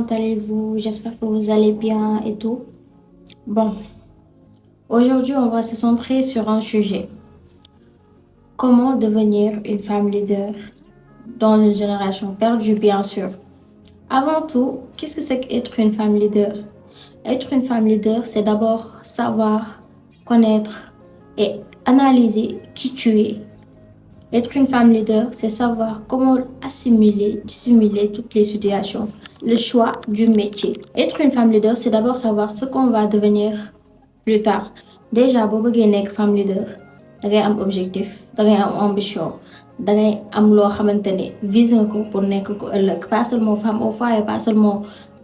comment allez-vous? J'espère que vous allez bien et tout. Bon, aujourd'hui, on va se centrer sur un sujet. Comment devenir une femme leader dans une génération perdue, bien sûr. Avant tout, qu'est-ce que c'est qu'être une femme leader? Être une femme leader, c'est d'abord savoir, connaître et analyser qui tu es. Être une femme leader, c'est savoir comment assimiler, dissimuler toutes les situations. Le choix du métier. Être une femme leader, c'est d'abord savoir ce qu'on va devenir plus tard. Déjà, boo bëggee nekk femme leader, dangay am objectif, dangay am ambition, dangay am loo xamante ne vise nga ko pour nekk ko ëllëg. Pas seulement femme au foyer, pas seulement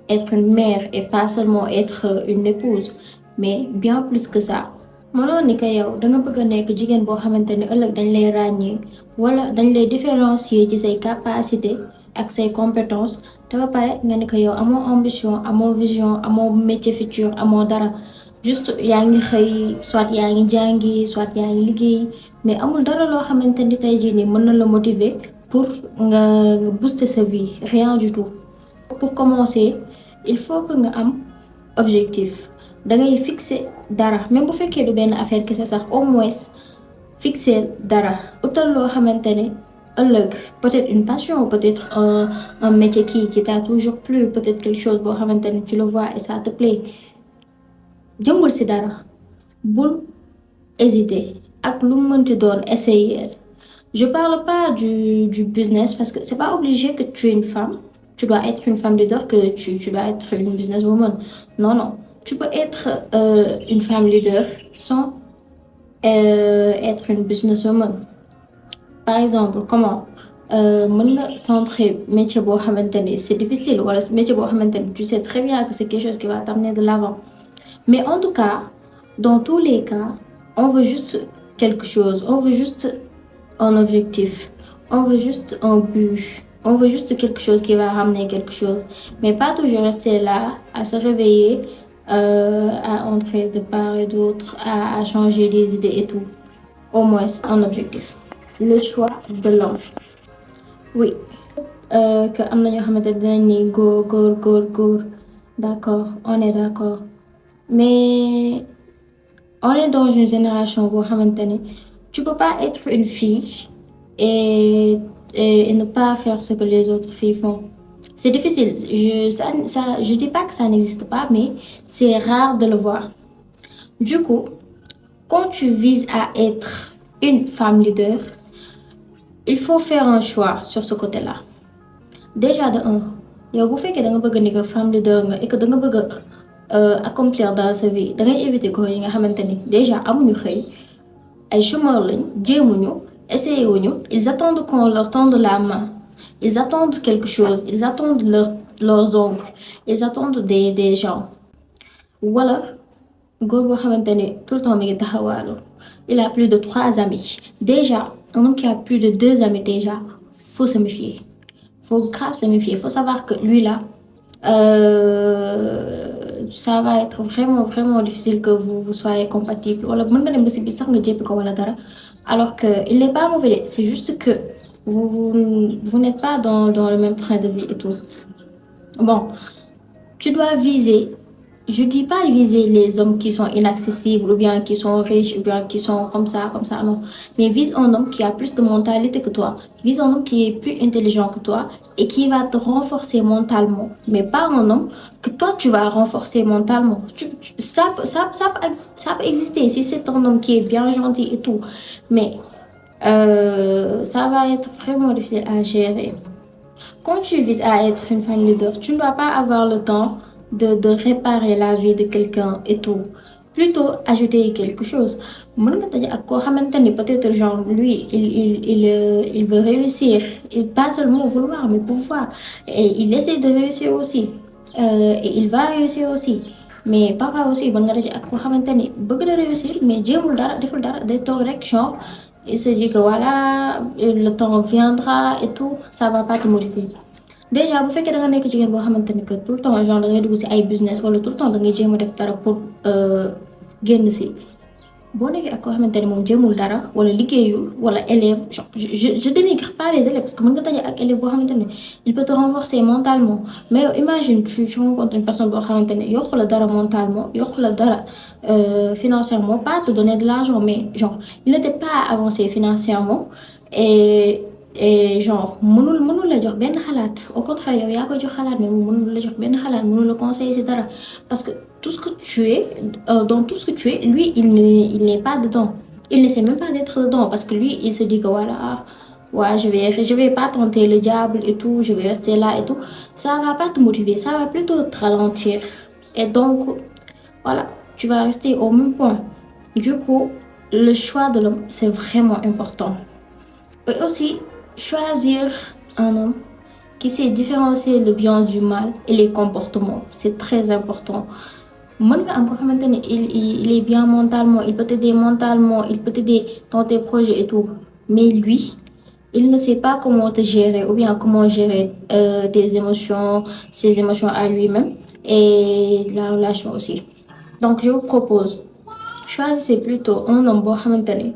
être une mère et pas seulement être une épouse, mais bien plus que ça. Mënoo ni que yow danga bëgg a nekk jigéen boo xamante ne ëllëg dañ lay ràññee wala dañ lay différencier ci say capacité ak say compétences te ba pare nga ni que yow amoo ambition amoo vision amoo métier futur amoo dara juste yaa ngi xëy soit yaa ngi jàngi soit yaa ngi liggéey mais amul dara loo xamante ni tey jii nii mën na la motiver pour nga booster sa vie rien du tout. Pour commencer il faut que nga am objectif. Dangay fixer dara même bu fekkee du benn affaire kese sax au moins fixer dara utal loo xamante ne ëllëg peut-être une passion peut-être un métier qui t'a toujours plu peut-être quelque chose boo xamante ne tu le vois et ça te plaît jëmbul si dara bul hésiter ak lu mënti doon essayer. Je parle pas du business parce que c'est pas obligé que tu es une femme tu dois être une femme leader que tu dois être une businesswoman non non. Tu peux être une femme leader sans être une businesswoman. Par exemple, comment mën nga centrer métier boo xamante ni c'est difficile wala métier boo xamante ni tu sais très bien que c'est quelque chose qui va t'amener de l'avant. Mais en tout cas, dans tous les cas, on veut juste quelque chose, on veut juste un objectif, on veut juste un but, on veut juste quelque chose qui va ramener quelque chose. Mais pas toujours rester là à se réveiller à entrer de part et d'autre, à changer des idées et tout. Au moins, un objectif. Le choix de l'homme. Oui. Que am na ñoo xamante ne dinañ ni góor. D'accord, on est d'accord. Mais on est dans une génération boo xamante ne tu peux pas être une fille et ne pas faire ce que les autres filles font. C'est difficile. Je dis pas que ça n'existe pas, mais c'est rare de le voir. Du coup, quand tu vises à être une femme leader, il faut faire un choix sur ce côté-là. Déjà de un, yow bu fekkee da nga bëgg ni que femme leader nga et que da nga bëgg accomplir dans sa vie da ngay éviter ko yi nga xamante ni déjà amuñu xëy ay chômeurs lañ jéemuñu essayé wuñu ils attendent qu'on leur tende la main. Ils attendent quelque chose, ils attendent leurs oncles, ils attendent des gens. Wala góor boo xamante ne tout le temps mi ngi taxawaalu. Il a plus de 3 amis. Déjà, un homme qui a plus de 2 amis déjà, faut se méfier. Faut grave se méfier. Faut savoir que lui là, ça va être vraiment difficile que vous soyez compatibles. Wala mën nga dem ba si biir sax nga jéppi ko wala dara. Alors que il n'est pas mauvais, c'est juste que vous n'êtes pas dans le même train de vie et tout. Bon, tu dois viser, je dis pas viser les hommes qui sont inaccessibles ou bien qui sont riches ou bien qui sont comme ça, non. Mais vise un homme qui a plus de mentalité que toi. Vise un homme qui est plus intelligent que toi et qui va te renforcer mentalement. Mais pas un homme que toi tu vas renforcer mentalement. Ça peut exister si c'est un homme qui est bien gentil et tout. Mais ça va être vraiment difficile à gérer. Quand tu vises à être une femme leader, tu ne dois pas avoir le temps de réparer la vie de quelqu'un et tout. Plutôt ajouter quelque chose. Mën nga daje ak koo xamante ni peut-être genre lui il veut réussir. Il pas seulement vouloir mais pouvoir. Et il essaie de réussir aussi. Et il va réussir aussi. Mais parfois aussi mën nga daje ak koo xamante ni bëgg na réussir mais jéemul dara deful dara day toog rek genre. Il se dit que voilà, le temps viendra et tout, ça va pas te motiver. Déjà bu fekkee da nga nekk jigéen boo xamante ni que tout le temps genre da ngay dugg ci ay business wala tout le temps da ngay jéem a def dara pour génn ci. boo nekkee ak koo xamante ne moom jéemul dara wala liggéeyul wala élève genre je dénigre pas les élèves parce que mën nga daje ak élève boo xamante ne il peut te renforcer mentalement mais yow imagine tu rencontres une personne boo xamante ne yokku la dara mentalement yokku la dara financièrement pas te donner de l'argent mais genre il n'était pas avancé financièrement et genre mënul la jox benn xalaat au contraire yow yaa koy jox xalaat mais moom mënul la jox benn xalaat mënul la conseiller ci dara parce que tout ce que tu es dans tout ce que tu es lui il n'est pas dedans il ne sait même pas d'être dedans parce que lui il se dit que voilà ouais je vais pas tenter le diable et tout je vais rester là et tout ça va pas te motiver ça va plutôt te ralentir et donc voilà tu vas rester au même point du coup le choix de l'homme c'est vraiment important et aussi choisir un homme qui sait différencier le bien du mal et les comportements c'est très important mën nga am ko xamante ne il est bien mentalement il peut t'aider mentalement il peut t'aider dans tes projets et tout mais lui il ne sait pas comment te gérer ou bien comment gérer tes émotions ses émotions à lui-même et la relation aussi donc je vous propose choisissez plutôt un homme boo xamante ne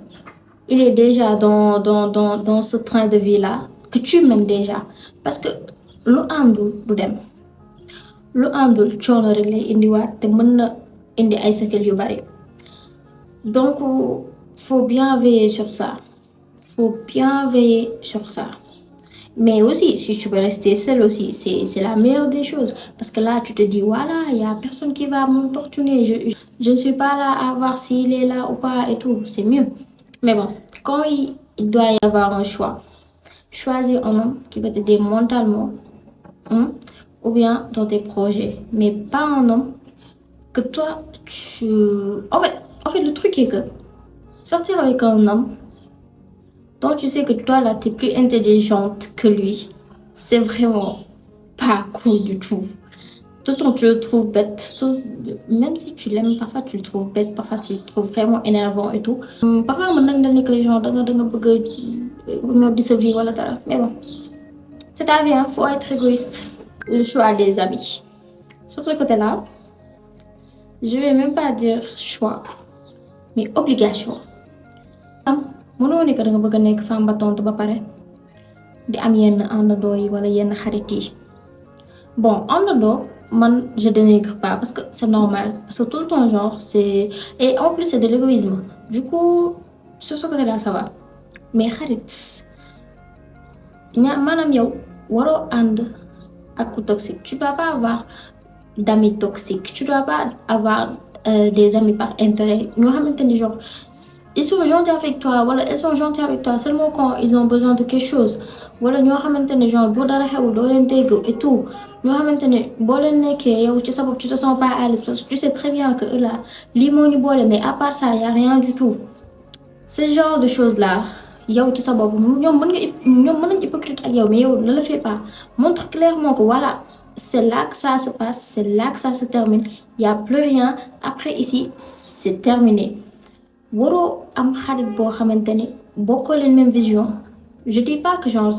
il est déjà dans ce train de vie là que tu mènes déjà parce que lu àndul du dem lu àndul coono rek lay indiwaat te mën na indi ay séquelles yu bari donc faut bien veiller sur ça faut bien veiller sur ça mais aussi si tu peux rester seul aussi c'est la meilleure des choses parce que là tu te dis voilà il y a personne qui va m'importuner je ne suis pas là à voir s'il est là ou pas et tout c'est mieux mais bon quand il doit y avoir un choix choisir un homme qui va t'aider mentalement ou bien dans tes projets, mais pas un homme que toi, tu... En fait, le truc est que sortir avec un homme dont tu sais que toi, là, t'es plus intelligente que lui, c'est vraiment pas cool du tout. Tout le temps, tu le trouves bête. Même si tu l'aimes, parfois tu le trouves bête, parfois tu le trouves vraiment énervant et tout. Parfois, on me dit que genre, di sa vie, voilà, mais bon, c'est ta vie, hein, faut être égoïste. Le choix des amis. Sur ce côté-là, je vais même pas dire choix, mais obligation. mënoo ne que da nga bëgg a nekk femme battante ba pare di am yenn àndandoo yi wala yenn xarit yi bon àndandoo man je dénigre pas parce que c'est normal parce que tout le temps genre c'est et en plus c'est de l'égoïsme du coup sur ce côté-là ça va mais xarit maanaam yow waroo ànd ak ku toxique tu dois pas avoir d'amis toxiques tu dois pas avoir des amis par intérêt ñoo xamante ni genre ils sont gentils avec toi wala ils sont gentils avec toi seulement quand ils ont besoin de quelque chose wala ñoo xamante ne genre bu dara xewul doo leen dégg et tout ñoo xamante ne boo leen nekkee yow ci sa bopp tu te sens pas à l'aise parce que tu sais très bien que eux là lii moo ñu boole mais à part ça y a rien du tout ce genre de choses là yow ci sa bopp ñoom mën nañ hypocrite ak yow mais yow ne le fais pas montre clairement que voilà c'est là que ça se passe c'est là que ça se termine y a plus rien après ici c'est terminé waroo am xarit boo xamante ne bokkoo leen même vision je dis pas que genre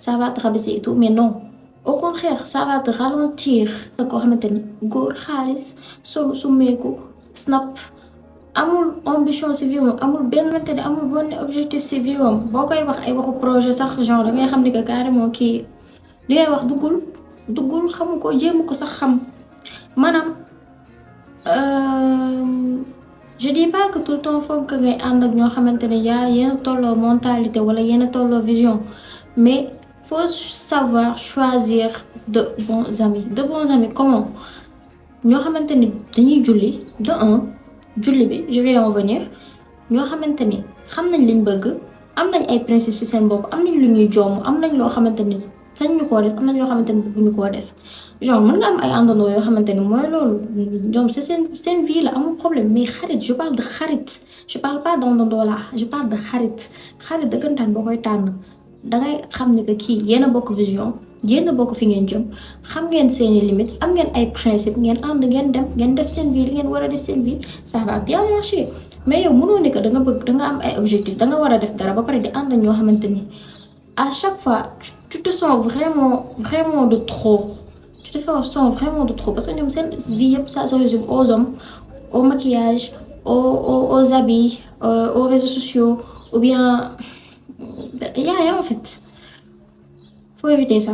ça va te rabaisser et tout mais non au contraire ça va te ralentir koo xamante ne góor xaalis solu summeeku snap amul ambition ci vie am amul benn xamante ne amul benn objectif ci vie am boo koy wax ay waxu projet sax genre da ngay xam ni que carrément kii li ngay wax duggul xamu ko jéemu ko sax xam maanaam je dis pas que tout le temps foog que ngay ànd ak ñoo xamante ne yaa yenn tolloo mentalité wala yenn tolloo vision mais faut savoir choisir de bons amis comment ñoo xamante ni dañuy julli de un julli bi je vais en venir ñoo xamante ni xam nañ liñ bëgg am nañ ay principes ci seen bopp am nañ lu ñuy jomm am nañ loo xamante ni sañ ñu koo def am nañ loo xamante ni bëgguñu koo def genre mën nga am ay àndandoo yoo xamante ni mooy loolu ñoom c'est seen vie la amul problème mais xarit je parle de xarit je parle pas d'àndandoo là je parle de xarit dëggantaan boo koy tànn dangay xam ne que kii yéen a bokk vision yéen a bokk fi ngeen jëm xam ngeen seeni limite am ngeen ay principe ngeen ànd ngeen dem ngeen def seen vie li ngeen war a def seen vie ça va bien marcher mais yow mënoo ne que da nga bëgg da nga am ay objectif da nga war a def dara ba pare di ànd ñoo xamante ni à chaque fois tu te sens vraiment de trop tu te sens vraiment de trop parce que ñoom seen vie yëpp ça se résume aux hommes au maquillage aux habits, aux réseaux sociaux, ou bien, il y a rien en fait. Faut éviter ça.